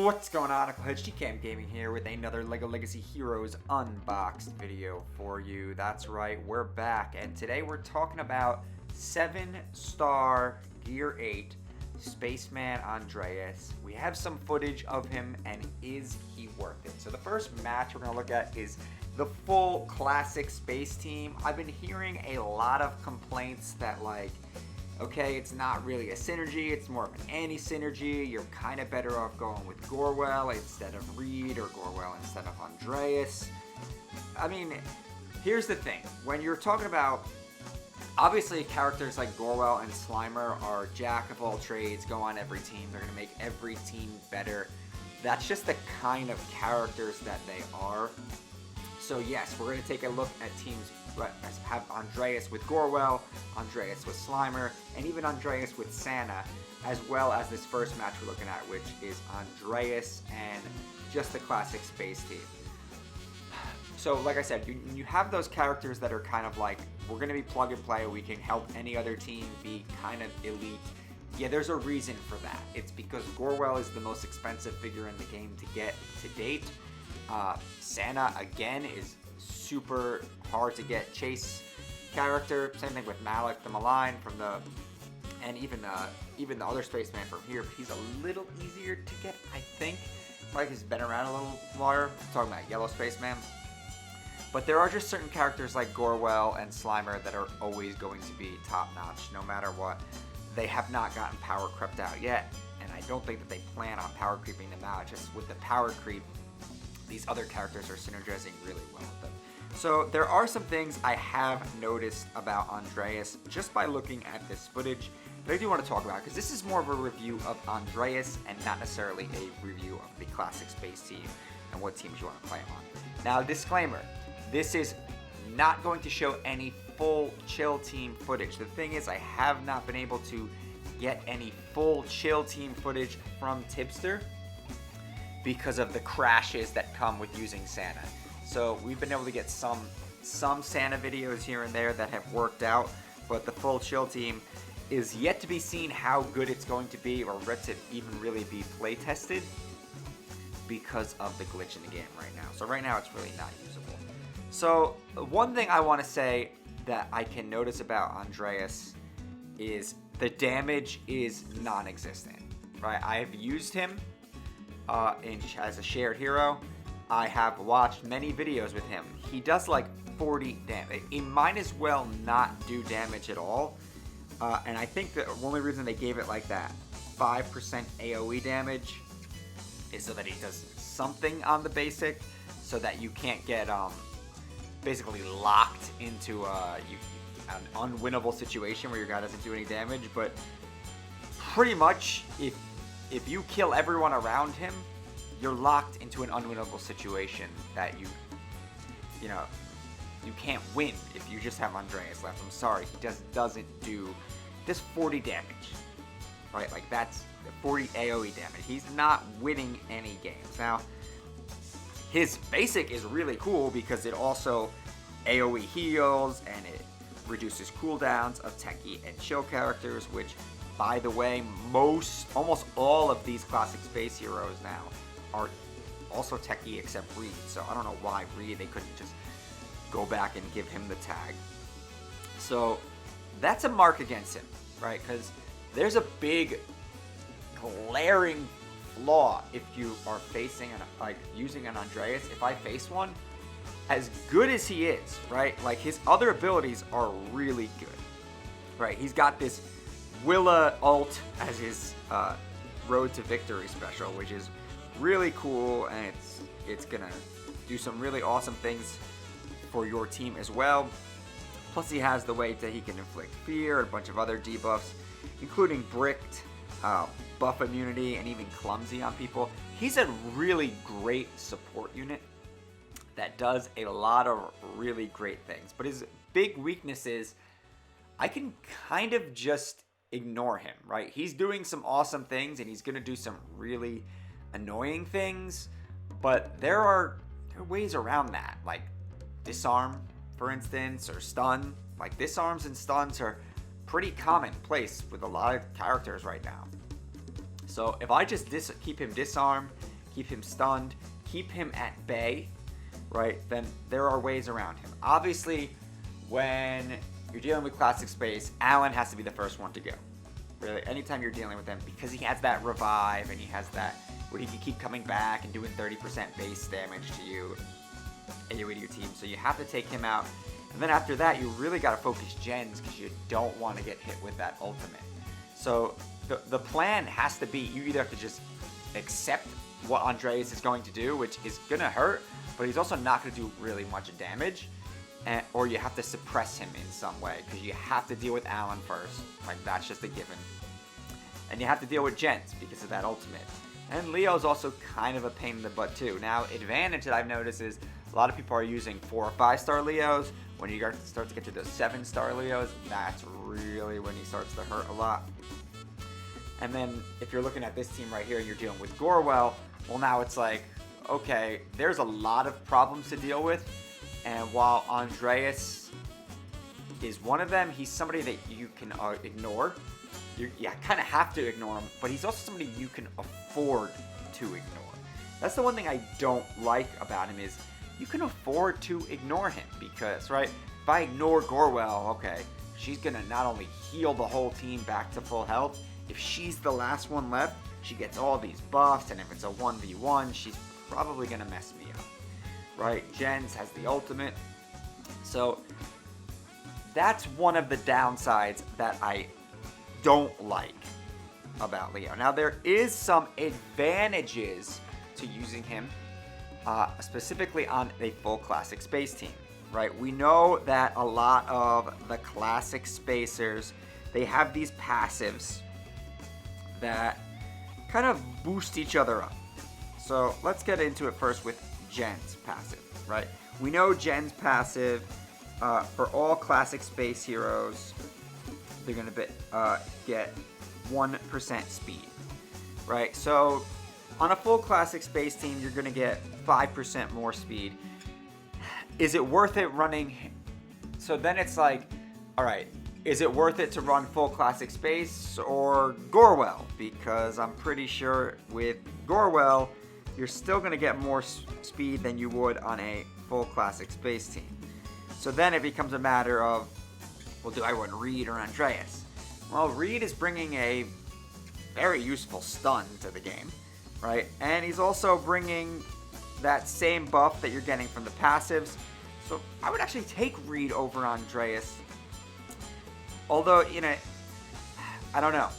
What's going on, GCam Gaming here with another LEGO Legacy Heroes Unboxed video for you. That's right, we're back, and today we're talking about 7-star Gear 8 Spaceman Andreas. We have some footage of him, and is he worth it? So the first match we're going to look at is the full classic space team. I've been hearing a lot of complaints that, like, okay, it's not really a synergy, it's more of an anti-synergy. You're kind of better off going with Gorwell instead of Reed, or Gorwell instead of Andreas. I mean, here's the thing. When you're talking about, obviously characters like Gorwell and Slimer are jack of all trades, go on every team, they're going to make every team better. That's just the kind of characters that they are. So yes, we're going to take a look at teams that have Andreas with Gorwell, Andreas with Slimer, and even Andreas with Santa, as well as this first match we're looking at, which is Andreas and just the classic space team. So like I said, you have those characters that are kind of like, we're going to be plug and play, we can help any other team be kind of elite. Yeah, there's a reason for that. It's because Gorwell is the most expensive figure in the game to get to date. Santa, again, is super hard to get chase character. Same thing with Malik the Malign from the, and even the other spaceman from here. But he's a little easier to get, I think. Like, he's been around a little longer. I'm talking about Yellow Spaceman. But there are just certain characters like Gorwell and Slimer that are always going to be top notch, no matter what. They have not gotten power crept out yet, and I don't think that they plan on power creeping them out. Just with the power creep, these other characters are synergizing really well with them. So there are some things I have noticed about Andreas just by looking at this footage that I do want to talk about, because this is more of a review of Andreas and not necessarily a review of the classic space team and what teams you want to play him on. Now, disclaimer, this is not going to show any full Chill Team footage. The thing is, I have not been able to get any full Chill Team footage from Tipster because of the crashes that come with using Santa. So we've been able to get some Santa videos here and there that have worked out, but the full Chill Team is yet to be seen how good it's going to be, or yet to even really be play tested because of the glitch in the game right now. So right now it's really not usable. So one thing I want to say that I can notice about Andreas is the damage is non-existent, right? I have used him as a shared hero. I have watched many videos with him. He does like 40 damage. He might as well not do damage at all. And I think the only reason they gave it like that 5% AoE damage is so that he does something on the basic, so that you can't get basically locked into an unwinnable situation where your guy doesn't do any damage. But pretty much, if you kill everyone around him, you're locked into an unwinnable situation that you can't win if you just have Andreas left. I'm sorry, he doesn't do this 40 damage, right? Like, that's 40 AoE damage. He's not winning any games. Now, his basic is really cool because it also AoE heals and it reduces cooldowns of Techie and Chill characters, which, by the way, almost all of these classic space heroes now are also Techie except Reed. So I don't know why Reed, they couldn't just go back and give him the tag. So that's a mark against him, right? Because there's a big glaring flaw if you are facing using an Andreas. If I face one, as good as he is, right? Like, his other abilities are really good, right? He's got this Willa ult as his Road to Victory special, which is really cool, and it's gonna do some really awesome things for your team as well. Plus, he has the way that he can inflict fear and a bunch of other debuffs, including bricked, buff immunity, and even clumsy on people. He's a really great support unit that does a lot of really great things. But his big weakness is I can kind of just ignore him, right? He's doing some awesome things, and he's going to do some really annoying things, but there are ways around that, like disarm, for instance, or stun. Like, disarms and stuns are pretty commonplace with a lot of characters right now. So if I just keep him disarmed keep him stunned, keep him at bay, right, then there are ways around him. Obviously, when you're dealing with classic space, Alan has to be the first one to go. Really, anytime you're dealing with him, because he has that revive and he has that where he can keep coming back and doing 30% base damage to you, AoE to your team. So you have to take him out. And then after that, you really got to focus gens because you don't want to get hit with that ultimate. So the plan has to be, you either have to just accept what Andreas is going to do, which is going to hurt, but he's also not going to do really much damage. Or you have to suppress him in some way, because you have to deal with Alan first. Like, that's just a given. And you have to deal with gens because of that ultimate. And Leo's also kind of a pain in the butt too. Now, advantage that I've noticed is a lot of people are using 4 or 5 star Leos. When you start to get to those 7 star Leos, that's really when he starts to hurt a lot. And then if you're looking at this team right here and you're dealing with Gorwell, well, now it's like, okay, there's a lot of problems to deal with. And while Andreas is one of them, he's somebody that you can ignore. You kind of have to ignore him, but he's also somebody you can afford to ignore. That's the one thing I don't like about him is you can afford to ignore him because, right, if I ignore Gorwell, okay, she's going to not only heal the whole team back to full health, if she's the last one left, she gets all these buffs, and if it's a 1v1, she's probably going to mess me up. Right, Jens has the ultimate. So that's one of the downsides that I don't like about Leo. Now there is some advantages to using him, specifically on a full classic space team. Right, we know that a lot of the classic spacers, they have these passives that kind of boost each other up. So let's get into it first with Jen's passive, right? We know Jen's passive for all classic space heroes, they're going to get 1% speed, right? So on a full classic space team, you're going to get 5% more speed. Is it worth it running? So then it's like, all right, is it worth it to run full classic space or Gorwell? Because I'm pretty sure with Gorwell, you're still going to get more speed than you would on a full classic space team. So then it becomes a matter of, well, do I run Reed or Andreas? Well, Reed is bringing a very useful stun to the game, right? And he's also bringing that same buff that you're getting from the passives. So I would actually take Reed over Andreas. Although, you know, I don't know.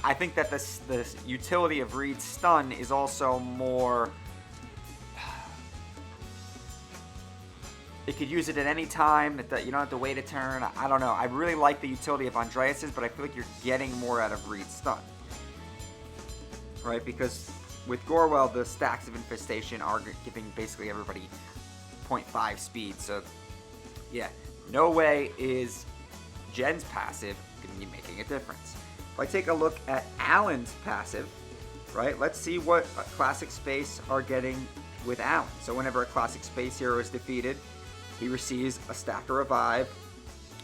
I think that the utility of Reed's stun is also more... It could use it at any time. You don't have to wait a turn. I don't know. I really like the utility of Andreas's, but I feel like you're getting more out of Reed's stun. Right? Because with Gorwell, the stacks of infestation are giving basically everybody 0.5 speed. So, yeah. No way is Jen's passive going to be making a difference. If I take a look at Alan's passive, right, let's see what classic space are getting with Alan. So whenever a classic space hero is defeated, he receives a stack of revive,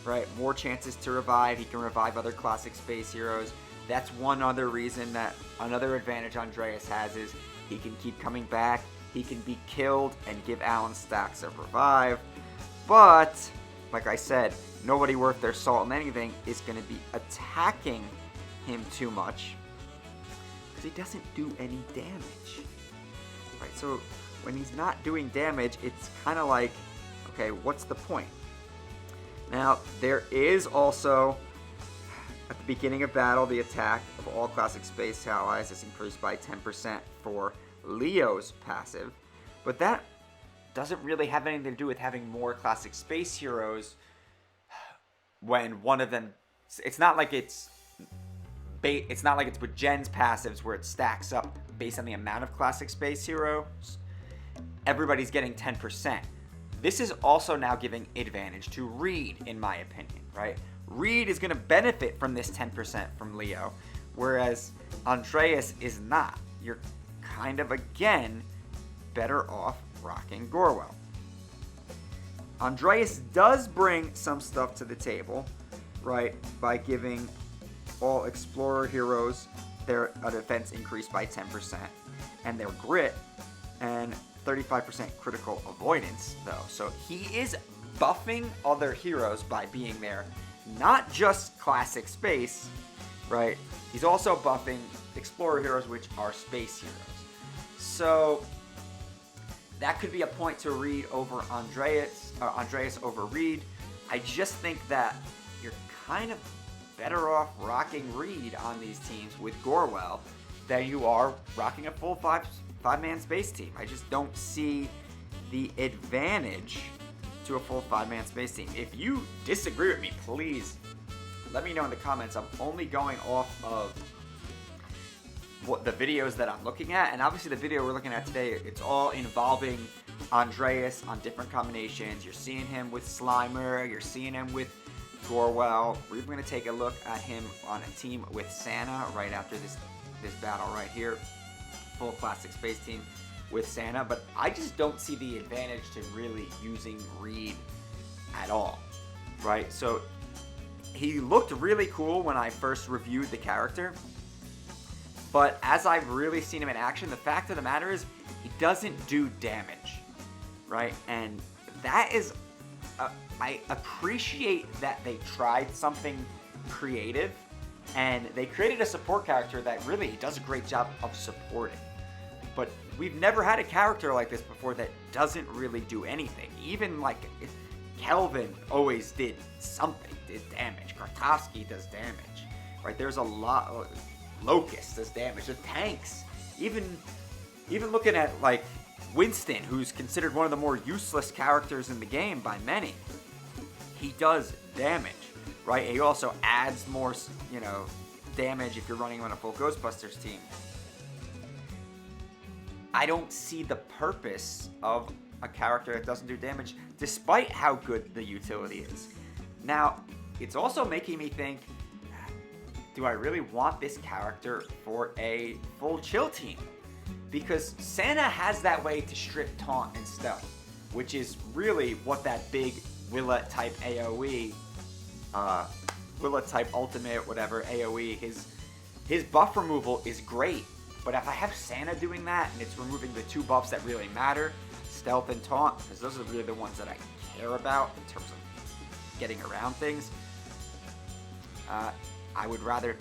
right, more chances to revive. He can revive other classic space heroes. That's one other reason that another advantage Andreas has is he can keep coming back. He can be killed and give Alan stacks of revive. But, like I said, nobody worth their salt in anything is going to be attacking him too much because he doesn't do any damage, right? So when he's not doing damage, it's kind of like, okay, what's the point? Now there is also at the beginning of battle the attack of all classic space allies is increased by 10% for Leo's passive, but that doesn't really have anything to do with having more classic space heroes when one of them, it's not like it's with Jen's passives where it stacks up based on the amount of classic space heroes. Everybody's getting 10%. This is also now giving advantage to Reed, in my opinion, right? Reed is going to benefit from this 10% from Leo, whereas Andreas is not. You're kind of, again, better off rocking Gorwell. Andreas does bring some stuff to the table, right, by giving all Explorer heroes their defense increased by 10%, and their grit and 35% critical avoidance, though. So he is buffing other heroes by being there. Not just classic space, right? He's also buffing explorer heroes, which are space heroes. So that could be a point to read over Andreas over Reed. I just think that you're kind of better off rocking Reed on these teams with Gorwell than you are rocking a full five-man space team. I just don't see the advantage to a full 5-man space team. If you disagree with me, please let me know in the comments. I'm only going off of what the videos that I'm looking at, and obviously the video we're looking at today, it's all involving Andreas on different combinations. You're seeing him with Slimer, you're seeing him with Gorwell. We're even going to take a look at him on a team with Santa right after this battle right here. Full classic space team with Santa, but I just don't see the advantage to really using Reed at all, right? So he looked really cool when I first reviewed the character, but as I've really seen him in action, the fact of the matter is he doesn't do damage, right? And that is, I appreciate that they tried something creative, and they created a support character that really does a great job of supporting. But we've never had a character like this before that doesn't really do anything. Even like Kelvin always did something, did damage. Kartovsky does damage, right? There's a lot. Locust does damage. The tanks, even looking at like Winston, who's considered one of the more useless characters in the game by many, he does damage, right? He also adds more, damage if you're running on a full Ghostbusters team. I don't see the purpose of a character that doesn't do damage, despite how good the utility is. Now, it's also making me think, do I really want this character for a full chill team? Because Santa has that way to strip taunt and stealth, which is really what that big Willa type AoE, Willa type ultimate, whatever AoE, his buff removal is great. But if I have Santa doing that and it's removing the two buffs that really matter, stealth and taunt, because those are really the ones that I care about in terms of getting around things, I would rather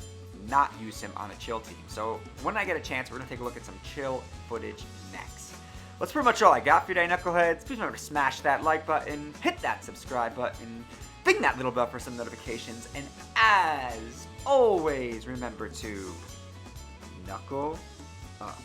not use him on a chill team. So when I get a chance, we're going to take a look at some chill footage next. That's pretty much all I got for you today, Knuckleheads. Please remember to smash that like button, hit that subscribe button, ding that little bell for some notifications, and as always, remember to knuckle up.